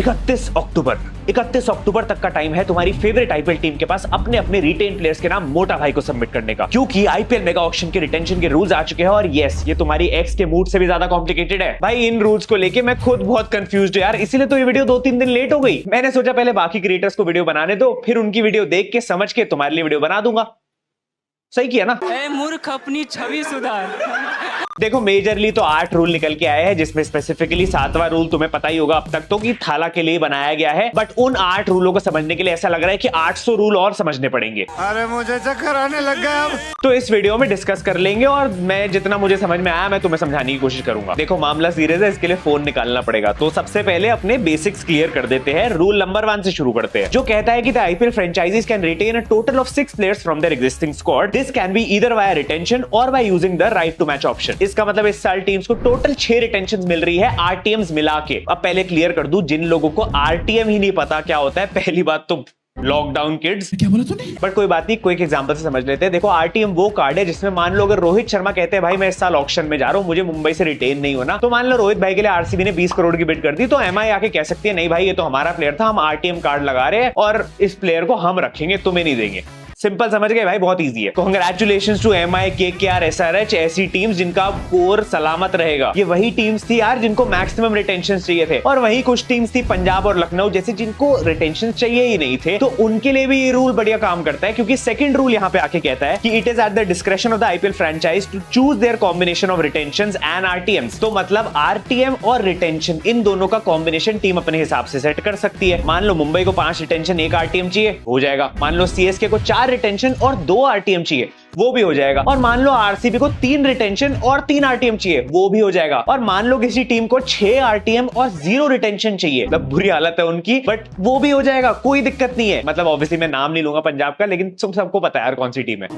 31 अक्टूबर तक का टाइम है तुम्हारी फेवरेट आईपीएल टीम के पास अपने अपने रिटेन प्लेयर्स के नाम मोटा भाई को सबमिट करने का, क्योंकि आईपीएल मेगा ऑक्शन के रिटेंशन के रूल्स आ चुके हैं। और यस, ये तुम्हारी एक्स के मूड से भी ज्यादा कॉम्प्लिकेटेड है भाई। इन रूल्स को लेके मैं खुद बहुत कंफ्यूज्ड हूं यार, इसीलिए तो ये वीडियो 2-3 दिन लेट हो गई। मैंने सोचा पहले बाकी क्रिएटर्स को वीडियो बनाने दो, फिर उनकी वीडियो देख के समझ के तुम्हारे लिए वीडियो बना दूंगा। सही किया ना? मूर्ख, अपनी छवि सुधार। देखो, मेजरली तो 8 रूल निकल के आए हैं, जिसमें स्पेसिफिकली 7वां रूल तुम्हें पता ही होगा अब तक तो कि थाला के लिए बनाया गया है। बट उन 8 रूलों को समझने के लिए ऐसा लग रहा है कि 800 रूल और समझने पड़ेंगे। अरे मुझे चक्कर आने लग गया अब। तो इस वीडियो में डिस्कस कर लेंगे और मैं जितना मुझे समझ में आया मैं तुम्हें समझाने की कोशिश करूंगा। देखो, मामला सीरियस है, इसके लिए फोन निकालना पड़ेगा। तो सबसे पहले अपने बेसिक्स क्लियर कर देते हैं। रूल नंबर 1 से शुरू करते हैं, जो कहता है कि the IPL franchises can retain a total of 6 players from their existing squad. This can be either via retention or by using the right to match option. इसका मतलब इस साल टीम्स को टोटल 6 रिटेंशन मिल रही है, आरटीएम्स मिला के। अब पहले क्लियर कर दूं, जिन लोगों को आरटीएम ही नहीं पता क्या होता है, पहली बात तो लॉकडाउन किड्स। क्या बोला तूने? बट कोई बात नहीं, क्विक एग्जांपल से समझ लेते हैं। देखो, आरटीएम वो कार्ड है जिसमें मान लो अगर रोहित शर्मा कहते हैं भाई मैं इस साल ऑक्शन में जा रहा हूं, मुझे मुंबई से रिटेन नहीं होना, तो मान लो रोहित भाई के लिए आरसीबी ने 20 करोड़ की बिड कर दी, तो एमआई आके कह सकती है नहीं भाई ये तो हमारा प्लेयर था, हम आरटीएम कार्ड लगा रहे हैं और इस प्लेयर को हम रखेंगे, तुम्हें नहीं देंगे। सिंपल समझ गए भाई, बहुत इजी है। Congratulations to MI, KKR, SRH, ऐसी टीम्स जिनका कोर सलामत रहेगा। ये वही टीम्स थी यार जिनको मैक्सिमम रिटेंशन चाहिए थे, और वही कुछ टीम्स थी पंजाब और लखनऊ जैसी जिनको रिटेंशन चाहिए ही नहीं थे। तो उनके लिए भी ये रूल बढ़िया काम करता है, क्योंकि सेकंड रूल यहाँ पे आके कहता है कि it is at the discretion of the IPL franchise to choose their combination of retentions and RTMs. तो मतलब आरटीएम और रिटेंशन, इन दोनों का कॉम्बिनेशन टीम अपने हिसाब से सेट कर सकती है। मान लो मुंबई को 5 रिटेंशन 1 आरटीएम चाहिए, हो जाएगा। मान लो सीएसके को 4 रिटेंशन और 2 आरटीएम चाहिए, वो भी हो जाएगा। और मान लो आरसीबी को 3 रिटेंशन और 3 आरटीएम चाहिए, वो भी हो जाएगा। और मान लो किसी टीम को 6 आरटीएम और 0 रिटेंशन चाहिए, मतलब बुरी हालत है उनकी, बट वो भी हो जाएगा, कोई दिक्कत नहीं है। मतलब ऑब्वियसली मैं नाम नहीं लूंगा पंजाब का, लेकिन सबको पता है यार कौन सी टीम है।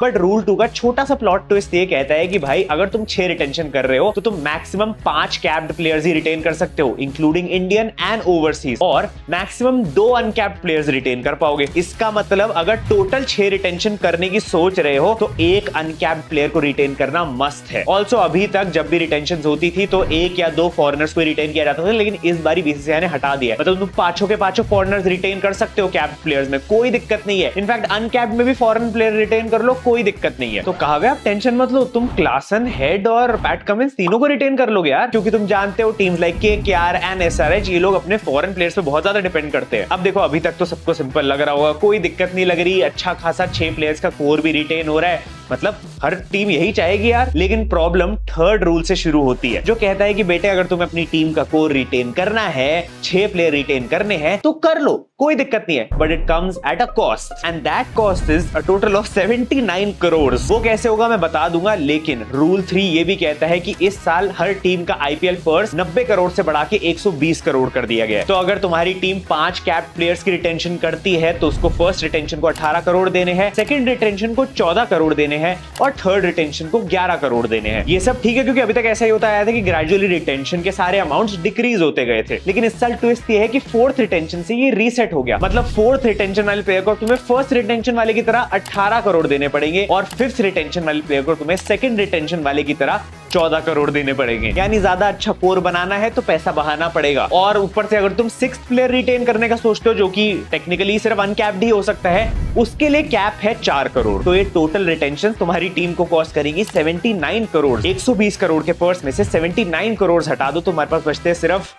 बट रूल 2 का छोटा सा प्लॉट ट्विस्ट ये कहता है कि भाई अगर तुम 6 रिटेंशन कर रहे हो तो तुम मैक्सिमम 5 कैप्ड प्लेयर्स ही रिटेन कर सकते हो, इंक्लूडिंग इंडियन एंड ओवरसीज, और मैक्सिमम 2 अनकैप्ड प्लेयर्स रिटेन कर पाओगे। इसका मतलब अगर टोटल 6 रिटेंशन करने की सोच रहे हो तो 1 अनकैप्ड प्लेयर को रिटेन करना मस्ट है। ऑल्सो अभी तक जब भी रिटेंशन होती थी तो 1 या 2 फॉरेनर्स को रिटेन किया जाता था, लेकिन इस बारी बीसीसीआई ने हटा दिया। मतलब तुम 5 के 5 फॉरेनर्स रिटेन कर सकते हो कैप्ड प्लेयर्स में, कोई दिक्कत नहीं है। इनफैक्ट अनकैप्ड में भी फॉरेन प्लेयर रिटेन कर लो, कोई दिक्कत नहीं है। तो कहा गया, आप टेंशन मत लो, तुम क्लासन, हेड और पैट कमिंस तीनों को रिटेन कर लोगे यार, क्योंकि तुम जानते हो teams like KKR and SRH ये लोग अपने फॉरेन प्लेयर्स पे बहुत ज्यादा डिपेंड करते हैं। अब देखो, अभी तक तो सबको सिंपल लग रहा होगा, कोई दिक्कत नहीं लग रही, अच्छा खासा 6 प्लेयर्स का कोर भी रिटेन हो रहा है, मतलब हर टीम यही चाहेगी यार। लेकिन प्रॉब्लम 3rd रूल से शुरू होती है, जो कहता है कि बेटे अगर तुम्हें अपनी टीम का कोर रिटेन करना है, 6 प्लेयर रिटेन करने हैं, तो कर लो, कोई दिक्कत नहीं है, but it comes at a cost, and that cost is a total of 79 crore. वो कैसे होगा मैं बता दूंगा, लेकिन रूल 3 ये भी कहता है कि इस साल हर टीम का आईपीएल पर्स 90 करोड़ से बढ़ा के 120 करोड़ कर दिया गया है। तो अगर तुम्हारी टीम 5 कैप्ड प्लेयर्स की रिटेंशन करती है तो उसको फर्स्ट रिटेंशन को 18 करोड़ देने हैं, सेकंड रिटेंशन को 14 करोड़ देने हैं, और 3rd रिटेंशन को 11 करोड़ देने हैं। ये सब ठीक है, क्योंकि अभी तक ऐसा ही होता आया था कि ग्रेजुअली रिटेंशन के सारे अमाउंट्स डिक्रीज होते गए थे। लेकिन इस साल ट्विस्ट ये है कि 4th रिटेंशन से ये रीसेट हो गया। मतलब 4th रिटेंशन वाले प्लेयर को तुम्हें फर्स्ट रिटेंशन वाले की तरह 18 करोड़ देने पड़ेंगे, और 5th रिटेंशन वाले प्लेयर को तुम्हें सेकंड रिटेंशन वाले की तरह 14 करोड़ देने पड़ेंगे। यानी ज्यादा अच्छा कोर बनाना है तो पैसा बहाना पड़ेगा। और ऊपर से अगर तुम 6th प्लेयर रिटेन करने का सोचते हो, जो कि टेक्निकली सिर्फ अनकैप्ड ही हो सकता है, उसके लिए कैप है 4 करोड़। तो ये टोटल रिटेंशन तुम्हारी टीम को कॉस्ट करेगी 79 करोड़। 120 करोड़ के पर्स में से 79 करोड़ हटा दो, तुम्हारे पास बचते हैं सिर्फ,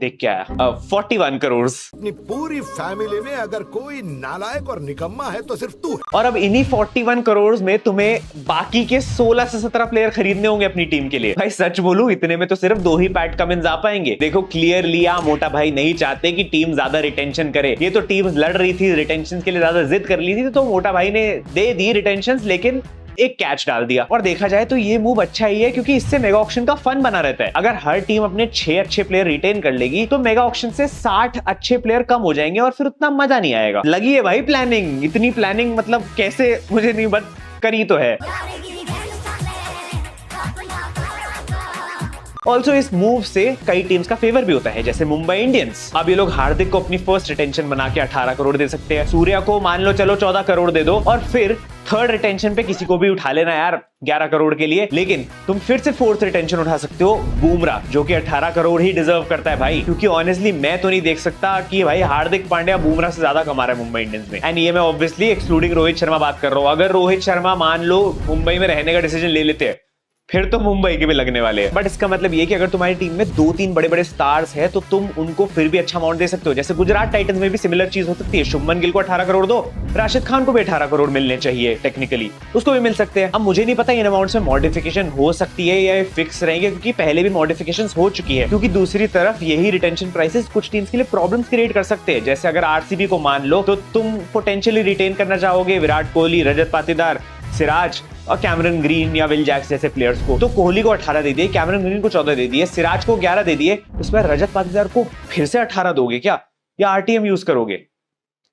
देख क्या है, 41 करोड़। अपनी पूरी फैमिली में अगर कोई नालायक और निकम्मा है तो सिर्फ तू है। और अब इन्हीं 41 करोड़ में तुम्हें बाकी के 16 से 17 प्लेयर खरीदने होंगे अपनी टीम के लिए। भाई सच बोलूं, इतने में तो सिर्फ 2 ही पैट कमिंस आ पाएंगे। देखो, क्लियरली मोटा भाई नहीं चाहते कि टीम ज्यादा रिटेंशन करे। ये तो टीम लड़ रही थी, रिटेंशन के लिए ज्यादा जिद कर ली थी, तो मोटा भाई ने दे दी रिटेंशन, लेकिन एक कैच डाल दिया। और देखा जाए तो ये मूव अच्छा ही है, क्योंकि इससे मेगा ऑक्शन का फन बना रहता है। अगर हर टीम अपने 6 अच्छे प्लेयर रिटेन कर लेगी तो मेगा ऑक्शन से 60 अच्छे प्लेयर कम हो जाएंगे और फिर उतना मजा नहीं आएगा। लगी है भाई प्लानिंग, इतनी प्लानिंग मतलब कैसे मुझे नहीं, बट करी तो है। ऑल्सो इस मूव से कई टीम्स का फेवर भी होता है, जैसे मुंबई इंडियंस। अब ये लोग हार्दिक को अपनी फर्स्ट रिटेंशन बना के 18 करोड़ दे सकते हैं, सूर्या को मान लो चलो 14 करोड़ दे दो, और फिर थर्ड रिटेंशन पे किसी को भी उठा लेना यार 11 करोड़ के लिए, लेकिन तुम फिर से फोर्थ रिटेंशन उठा सकते हो बुमराह, जो कि 18 करोड़ ही डिजर्व करता है भाई, क्योंकि ऑनेस्टली मैं तो नहीं देख सकता कि भाई हार्दिक पांड्या बुमराह से ज्यादा कमा रहा है मुंबई इंडियंस में। एंड ये मैं ऑब्वियसली एक्सक्लूडिंग रोहित शर्मा बात कर रहा हूं। अगर रोहित शर्मा मान लो मुंबई में रहने का डिसीजन ले लेते हैं फिर तो मुंबई के भी लगने वाले हैं। बट इसका मतलब ये कि अगर तुम्हारी टीम में 2-3 बड़े बड़े स्टार्स है तो तुम उनको फिर भी अच्छा अमाउंट दे सकते हो। जैसे गुजरात टाइटंस में भी सिमिलर चीज हो सकती है। शुभमन गिल को 18 करोड़ दो, राशिद खान को भी 18 करोड़ मिलने चाहिए, टेक्निकली उसको भी मिल सकते हैं। अब मुझे नहीं पता इन अमाउंट्स में मॉडिफिकेशन हो सकती है या फिक्स रहेंगे, क्योंकि पहले भी मॉडिफिकेशन हो चुकी है। क्योंकि दूसरी तरफ यही रिटेंशन प्राइसेस कुछ टीम्स के लिए प्रॉब्लम्स क्रिएट कर सकते हैं। जैसे अगर आरसीबी को मान लो तो तुम पोटेंशियली रिटेन करना चाहोगे विराट कोहली, रजत पाटीदार, सिराज और कैमरन ग्रीन या विल जैक्स जैसे प्लेयर्स को। तो कोहली को 18 दे दिए, कैमरन ग्रीन को 14 दे दिए, सिराज को 11 दे दिए, उसमें रजत पाटीदार को फिर से 18 दोगे क्या, या आरटीएम यूज करोगे?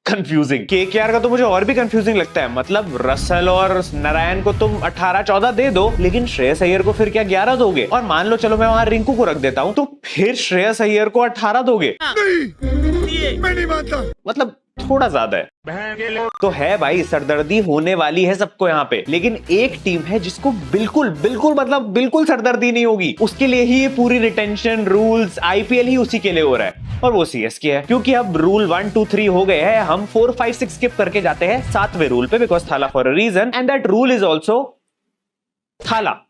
कंफ्यूजिंग। केकेआर का तो मुझे और भी कंफ्यूजिंग लगता है। मतलब रसल और नारायण को तुम 18-14 दे दो, लेकिन श्रेयस अय्यर को फिर क्या 11 दोगे? और मान लो चलो मैं वहां रिंकू को रख देता हूं, तो फिर श्रेयस अय्यर को 18 दोगे? नहीं, मैं नहीं मानता। मतलब थोड़ा ज्यादा है। तो है भाई, सरदर्दी होने वाली है सबको यहाँ पे, लेकिन एक टीम है जिसको बिल्कुल सरदर्दी नहीं होगी। उसके लिए ही ये पूरी रिटेंशन रूल्स, आईपीएल ही उसी के लिए हो रहा है, और वो सीएसके है। क्योंकि अब रूल 1, 2, 3 हो गए हैं, हम 4, 5, 6 स्किप करके जाते हैं 7वें रूल पे, because Thala for a reason and that rule is also Thala.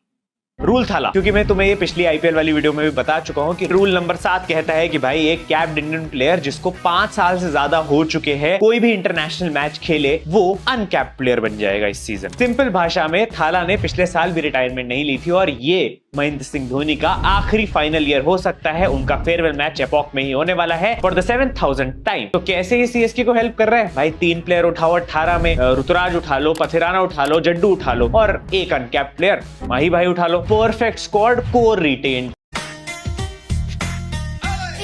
Rule Thala, क्योंकि मैं तुम्हें ये पिछली आईपीएल वाली वीडियो में भी बता चुका हूं कि रूल नंबर 7 कहता है कि भाई एक कैप्ड इंडियन प्लेयर जिसको 5 साल से ज्यादा हो चुके हैं कोई भी इंटरनेशनल मैच खेले, वो अनकैप्ड प्लेयर बन जाएगा इस सीजन। सिंपल भाषा में थाला ने पिछले साल भी रिटायरमेंट नहीं ली थी, और ये महेंद्र सिंह धोनी का आखिरी फाइनल ईयर हो सकता है। उनका फेयरवेल मैच एपॉक में ही होने वाला है फॉर द 7,000th टाइम। तो कैसे ये सीएसके को हेल्प कर रहा है भाई? 3 प्लेयर उठाओ 18 में, ऋतुराज उठा लो, पथिराना उठा लो, जड्डू उठा लो, और एक अनकैप्ड प्लेयर माही भाई उठा लो। Perfect squad, core retain.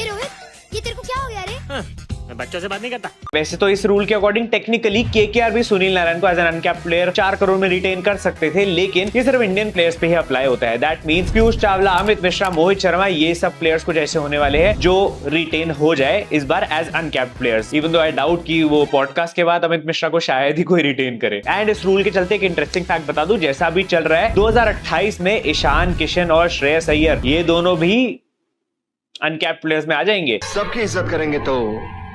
Rohit, ये तेरे को क्या हो गया रे? मैं बच्चों से बात नहीं करता। वैसे तो इस रूल के अकॉर्डिंग टेक्निकली केकेआर भी सुनील नारायण को as an uncapped player 4 crore में रिटेन कर सकते थे, लेकिन ये सिर्फ इंडियन प्लेयर्स पे ही अप्लाई होता है। दैट मींस पीयूष चावला, अमित मिश्रा, मोहित शर्मा, ये सब प्लेयर्स कुछ ऐसे होने वाले हैं जो रिटेन हो जाए इस बार as uncapped players. Even though I doubt कि वो पॉडकास्ट के बाद अमित मिश्रा को शायद ही कोई रिटेन करे। एंड इस रूल के चलते एक इंटरेस्टिंग फैक्ट बता दूं, जैसा अभी चल रहा है 2028 में ईशान किशन और श्रेयस अय्यर ये दोनों भी अनकैप्ड प्लेयर्स में आ जाएंगे। सबकी इज्जत करेंगे तो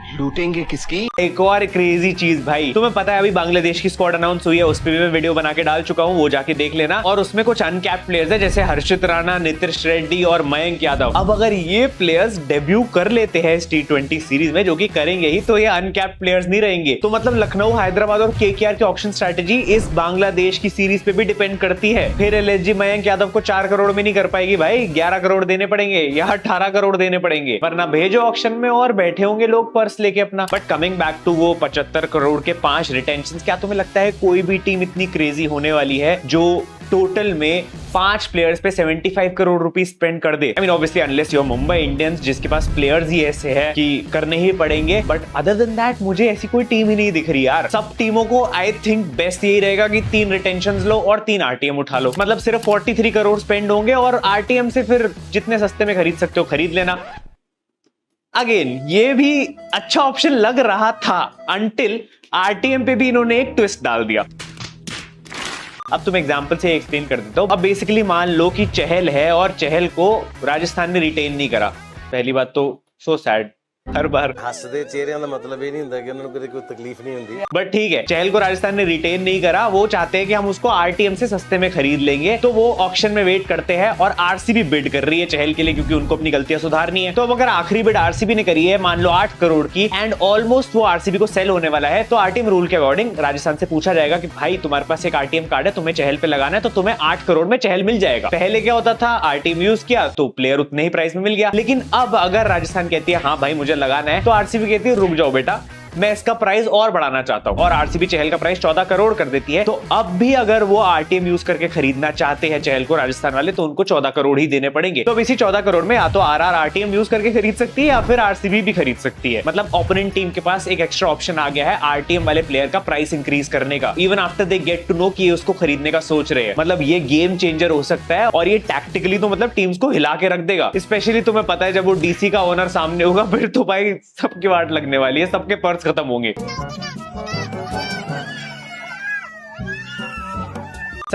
लूटेंगे किसकी? एक और क्रेजी चीज भाई, तुम्हें पता है अभी बांग्लादेश की स्क्वाड अनाउंस हुई है, उस पर भी मैं वीडियो बना के डाल चुका हूं, वो जाके देख लेना। और उसमें कुछ अनकैप्ड प्लेयर्स है जैसे हर्षित राणा, नितिश रेड्डी और मयंक यादव। अब अगर ये प्लेयर्स डेब्यू कर लेते हैं इस T20 सीरीज में, जो कि करेंगे ही, तो ये अनकैप्ड प्लेयर्स नहीं रहेंगे। तो मतलब लखनऊ, हैदराबाद और केकेआर के ऑप्शन स्ट्रेटेजी इस बांग्लादेश की सीरीज पे भी डिपेंड करती है। फिर एलएसजी मयंक यादव को 4 करोड़ में नहीं कर पाएगी भाई, 11 करोड़ देने पड़ेंगे या 18 करोड़ देने पड़ेंगे, वरना भेजो ऑक्शन में और बैठे होंगे लोग पर्स लेके अपना। बट कमिंग बैक टू वो 75 करोड़ के 5 रिटेंशन, क्या तुम्हें लगता है कोई भी टीम इतनी क्रेजी होने वाली है जो टोटल में 5 प्लेयर्स पे 75 करोड़ रुपीस स्पेंड कर दे? I mean obviously unless you are Mumbai Indians, जिसके पास प्लेयर्स ही ऐसे हैं कि करने ही पड़ेंगे। बट अदर देन दैट मुझे ऐसी कोई टीम ही नहीं दिख रही यार। सब टीमों को आई थिंक बेस्ट यही रहेगा कि 3 रिटेंशन लो और 3 आरटीएम उठा लो। मतलब सिर्फ 43 करोड़ स्पेंड होंगे, और आरटीएम से फिर जितने सस्ते में खरीद सकते हो खरीद लेना। अगेन ये भी अच्छा ऑप्शन लग रहा था अनटिल आरटीएम पे भी इन्होंने एक ट्विस्ट डाल दिया। अब तुम एग्जांपल से एक्सप्लेन कर देता हूं। अब बेसिकली मान लो कि चहल है और चहल को राजस्थान ने रिटेन नहीं करा। पहली बात तो सो सैड, हर बार हसदे चेहरिਆਂ ਦਾ मतलब ये नहीं ਹੁੰਦਾ कि उन्होंने कोई तकलीफ नहीं होती। बट ठीक है, चहल को राजस्थान ने रिटेन नहीं करा, वो चाहते हैं कि हम उसको आरटीएम से सस्ते में खरीद लेंगे, तो वो ऑक्शन में वेट करते हैं और आरसीबी बिड कर रही है चहल के लिए, क्योंकि उनको अपनी गलतियां सुधारनी है। तो अब अगर आखिरी बिड आरसीबी ने करी है मान लो 8 करोड़ की, एंड ऑलमोस्ट वो आरसीबी को सेल होने वाला है, तो आरटीएम रूल के अकॉर्डिंग राजस्थान से पूछा जाएगा कि भाई तुम्हारे पास एक आरटीएम कार्ड है, तुम्हें चहल पे लगाना है, तो तुम्हें 8 करोड़ में चहल मिल जाएगा। पहले क्या होता था, आरटीएम यूज किया तो प्लेयर उतने ही प्राइस में मिल गया। लेकिन अब अगर राजस्थान कहती है हाँ भाई मुझे लगाना है, तो आरसीबी कहती है रुक जाओ बेटा, मैं इसका प्राइस और बढ़ाना चाहता हूं, और आरसीबी चहल का प्राइस 14 करोड़ कर देती है। तो अब भी अगर वो आरटीएम यूज करके खरीदना चाहते हैं चहल को राजस्थान वाले, तो उनको 14 करोड़ ही देने पड़ेंगे। तो अब इसी 14 करोड़ में या तो आरआर आरटीएम यूज करके खरीद सकती है, या फिर आरसीबी भी खरीद सकती है। मतलब ओपोनेंट टीम के पास एक एक्स्ट्रा ऑप्शन आ गया है आरटीएम वाले प्लेयर का प्राइस इंक्रीज करने का, even after they get to know कि उसको खरीदने का सोच रहे हैं। मतलब ये गेम चेंजर हो सकता है, और ये टैक्टिकली तो मतलब टीम्स को हिला के रख देगा। स्पेशली तुम्हें पता है जब वो डीसी का ओनर सामने होगा, फिर तो भाई सबकी वाट लगने वाली है, सबके पर्स खत्म होंगे।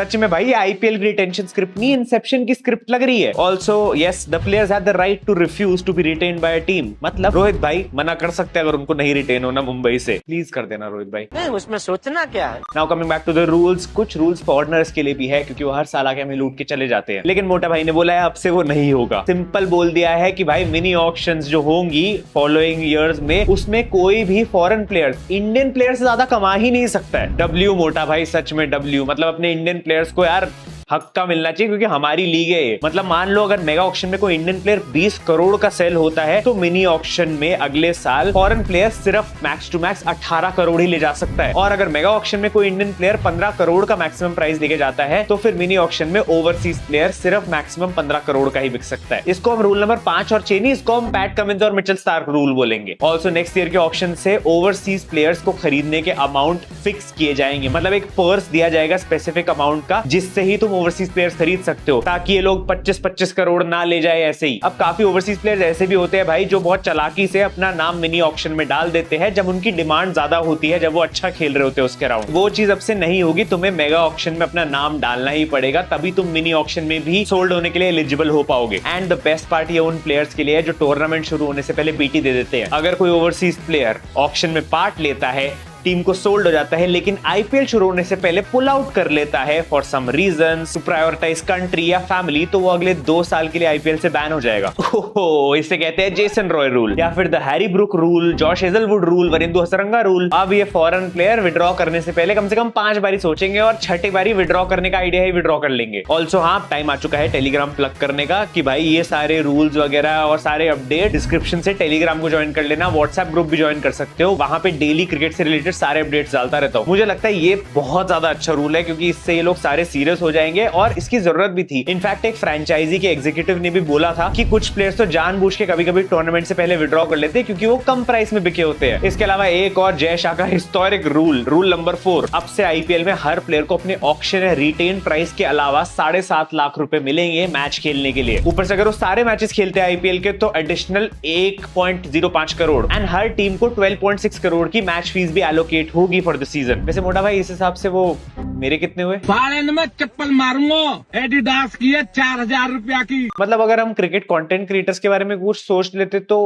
सच में भाई आईपीएल की रिटेंशन स्क्रिप्ट नहीं, इंसेप्शन की स्क्रिप्ट लग रही है। Also yes, the players have the right to refuse to be retained by a team. मतलब रोहित भाई मना कर सकते हैं अगर उनको नहीं रिटेन होना मुंबई से। प्लीज कर देना रोहित भाई। नहीं, उसमें सोचना क्या है। Now coming back to the rules, कुछ रूल्स फॉरनर्स के लिए भी है क्योंकि वो हर साल आके हमें लूट के चले जाते हैं, लेकिन मोटा भाई ने बोला है अब से वो नहीं होगा। सिंपल बोल दिया है कि भाई मिनी ऑक्शंस जो होंगी फॉलोइंग ईयर्स में, उसमें कोई भी फॉरेन प्लेयर्स इंडियन प्लेयर से ज्यादा कमा ही नहीं सकता है। डब्ल्यू मोटा भाई, सच में डब्ल्यू, मतलब अपने इंडियन प्लेयर्स को यार हक का मिलना चाहिए क्योंकि हमारी लीग है ये। मतलब मान लो अगर मेगा ऑक्शन में कोई इंडियन प्लेयर 20 करोड़ का सेल होता है तो मिनी ऑक्शन में अगले साल फॉरेन प्लेयर सिर्फ मैक्स टू मैक्स 18 करोड़ ही ले जा सकता है। और अगर मेगा ऑक्शन में कोई इंडियन प्लेयर 15 करोड़ का मैक्सिमम प्राइस लेके जाता है तो फिर मिनी ऑक्शन में ओवरसीज प्लेयर सिर्फ मैक्सिमम 15 करोड़ का ही बिक सकता है। इसको हम रूल नंबर 5 और 6 नहीं, इसको हम पैट कमिंस और मिचेल स्टार्क रूल बोलेंगे। ऑल्सो नेक्स्ट ईयर के ऑक्शन से ओवरसीज प्लेयर्स को खरीदने के अमाउंट फिक्स किए जाएंगे। मतलब एक पर्स दिया जाएगा स्पेसिफिक अमाउंट का जिससे ही तुम ओवरसीज प्लेयर्स खरीद सकते हो, ताकि ये लोग 25-25 करोड़ ना ले जाए ऐसे ही। अब काफी ओवरसीज प्लेयर्स ऐसे भी होते हैं भाई जो बहुत चालाकी से अपना नाम मिनी ऑक्शन में डाल देते हैं जब उनकी डिमांड ज्यादा होती है, जब वो अच्छा खेल रहे होते हैं उसके राउंड। वो चीज अब से नहीं होगी, तुम्हें मेगा ऑक्शन में अपना नाम डालना ही पड़ेगा, तभी तुम मिनी ऑक्शन में भी सोल्ड होने के लिए एलिजिबल हो पाओगे। एंड द बेस्ट पार्ट ये उन प्लेयर्स के लिए है जो टूर्नामेंट शुरू होने से पहले बीटी दे देते हैं। अगर कोई ओवरसीज प्लेयर ऑक्शन में पार्ट लेता है, टीम को सोल्ड हो जाता है, लेकिन आईपीएल शुरू होने से पहले पुल आउट कर लेता है for some reasons, to prioritise country या फैमिली, तो वो अगले 2 साल के लिए आईपीएल से बैन हो जाएगा। ओहो, इसे कहते हैं जेसन रॉय रूल या फिर the Harry Brook rule, Josh Hazlewood rule, Wanindu Hasaranga rule. अब ये फॉरेन प्लेयर विड्रॉ करने से पहले कम से कम 5 बारी सोचेंगे और 6ठी बारी विड्रॉ करने का आइडिया ही विड्रॉ कर लेंगे। ऑल्सो हाँ, टाइम आ चुका है टेलीग्राम प्लग करने का कि भाई ये सारे रूल्स वगैरह और सारे अपडेट डिस्क्रिप्शन से टेलीग्राम को ज्वाइन कर लेना। व्हाट्सएप ग्रुप भी ज्वाइन कर सकते हो, वहां पे डेली क्रिकेट से रिलेटेड सारे अपडेट्स डालता रहता हूं। मुझे लगता है ये बहुत ज्यादा अच्छा रूल है क्योंकि इससे ये लोग सारे सीरियस हो जाएंगे और इसकी जरूरत भी थी। इनफैक्ट एक फ्रेंचाइजी के एग्जीक्यूटिव ने भी बोला था कि कुछ प्लेयर्स तो जानबूझ के कभी-कभी टूर्नामेंट से पहले विड्रॉ कर लेते हैं क्योंकि वो कम प्राइस में बिके होते हैं। इसके अलावा एक और जय शाह का हिस्टोरिक रूल नंबर 4, अब से आईपीएल में हर प्लेयर को अपने ऑक्शन या रिटेन प्राइस के अलावा 7.5 लाख रुपए मिलेंगे मैच खेलने के लिए। ऊपर से अगर वो सारे मैचेस खेलते हैं आईपीएल के तो additional 1.05 crore and her team को 12.6 करोड़ की मैच फीस भी एलोकेट होगी फॉर द सीजन। वैसे मोटा भाई इस हिसाब से वो मेरे कितने हुए? फाड़े में चप्पल मारूंगा। एडिडास की है 4000 रुपया की। मतलब अगर हम क्रिकेट कंटेंट क्रिएटर्स के बारे में कुछ सोच लेते तो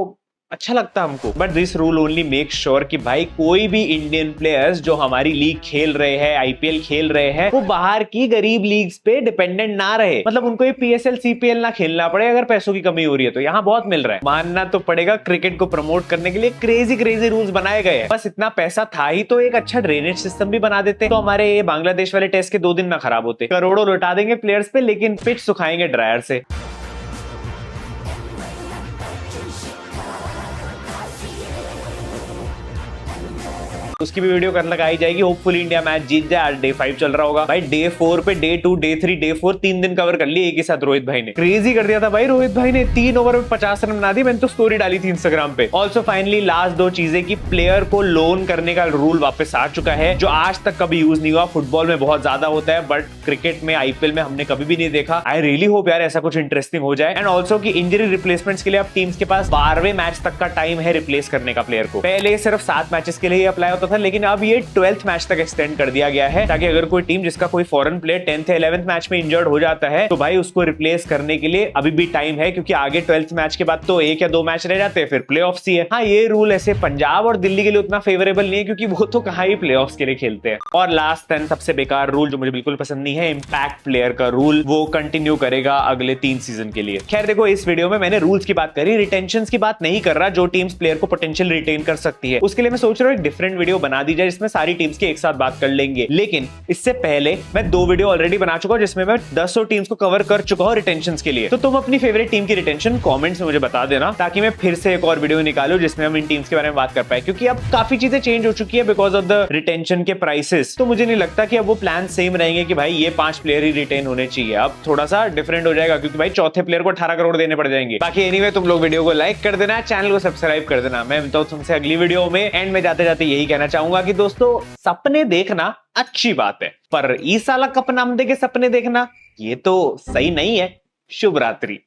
अच्छा लगता हमको। But this rule only make sure कि भाई कोई भी इंडियन प्लेयर्स जो हमारी लीग खेल रहे हैं, आईपीएल खेल रहे हैं, वो बाहर की गरीब लीग्स पे डिपेंडेंट ना रहे। मतलब उनको ये पीएसएल सीपीएल ना खेलना पड़े अगर पैसों की कमी हो रही है तो। यहाँ बहुत मिल रहा है, मानना तो पड़ेगा। क्रिकेट को प्रमोट करने के लिए क्रेजी रूल्स बनाए गए हैं। बस इतना पैसा था ही तो एक अच्छा ड्रेनेज सिस्टम भी बना देते तो हमारे ये बांग्लादेश वाले टेस्ट के 2 दिन ना खराब होते। करोड़ों लौटा देंगे प्लेयर्स पे, लेकिन पिच सुखाएंगे ड्रायर से। उसकी भी वीडियो कर लगाई जाएगी। होपफुली इंडिया मैच जीत जाए। आज डे 5 चल रहा होगा भाई। डे 4 पे डे 2 डे 3 डे 4 3 दिन कवर कर लिए एक ही साथ रोहित भाई ने। क्रेजी कर दिया था भाई रोहित भाई ने। 3 ओवर में 50 रन बना दी। मैंने तो स्टोरी डाली थी इंस्टाग्राम पे। ऑल्सो फाइनली लास्ट 2 चीजें कि प्लेयर को लोन करने का रूल वापस आ चुका है जो आज तक कभी यूज नहीं हुआ। फुटबॉल में बहुत ज्यादा होता है बट क्रिकेट में, आईपीएल में हमने कभी भी नहीं देखा। आई रियली होप यार ऐसा कुछ इंटरेस्टिंग हो जाए। एंड ऑल्सो की इंजरी रिप्लेसमेंट्स के लिए अब टीम्स के पास 12वें मैच तक का टाइम है रिप्लेस करने का प्लेयर को। पहले सिर्फ 7 मैचेस के लिए ही अप्लाई होता था, लेकिन अब ये 12th मैच तक एक्सटेंड कर दिया गया है ताकि अगर कोई टीम जिसका कोई फॉरेन प्लेयर 10th या 11th मैच में इंजर्ड हो जाता है तो भाई उसको रिप्लेस करने के लिए अभी भी टाइम है, क्योंकि आगे 12th मैच के बाद तो 1 या 2 मैच रह जाते हैं, फिर प्लेऑफ्स ही है। हाँ, ये रूल ऐसे पंजाब और दिल्ली के लिए उतना फेवरेबल नहीं है क्योंकि वो तो कहाँ ही प्लेऑफ्स के लिए खेलते हैं। और लास्ट एंड सबसे बेकार रूल जो मुझे बिल्कुल पसंद नहीं है, इंपैक्ट प्लेयर का रूल, वो कंटिन्यू करेगा अगले 3 सीजन के लिए। खैर देखो, इस वीडियो में मैंने रूल्स की बात करी, रिटेंशन की बात नहीं कर रहा। जो टीम्स प्लेयर को पोटेंशियल रिटेन कर सकती है उसके लिए मैं सोच रहा हूँ एक डिफरेंट वीडियो बना दी जाए जिसमें सारी टीम्स की एक साथ बात कर लेंगे। लेकिन इससे पहले मैं 2 वीडियो ऑलरेडी बना चुका हूं जिसमें मैं 10 टीम्स को कवर कर चुका हूं रिटेंशंस के लिए। तो तुम अपनी फेवरेट टीम की रिटेंशन कमेंट्स में मुझे बता देना ताकि मैं फिर से एक और वीडियो निकालूं जिसमें हम इन टीम्स के बारे में बात कर पाए, क्योंकि अब काफी चीजें चेंज हो चुकी है बिकॉज ऑफ द रिटेंशन के प्राइसेस। तो मुझे नहीं लगता कि अब वो प्लान सेम रहेंगे कि भाई ये 5 प्लेयर ही रिटेन होने चाहिए। अब थोड़ा सा डिफरेंट हो जाएगा क्योंकि भाई चौथे प्लेयर को 18 करोड़ देने पड़ जाएंगे। बाकी एनीवे तुम लोग वीडियो को लाइक कर देना, चैनल को सब्सक्राइब कर देना। मैं मिलता हूं तुमसे अगली वीडियो में। एंड में जाते जाते यही कहना चाहूंगा कि दोस्तों, सपने देखना अच्छी बात है पर ई साला कप नाम दे के सपने देखना ये तो सही नहीं है। शुभ रात्रि।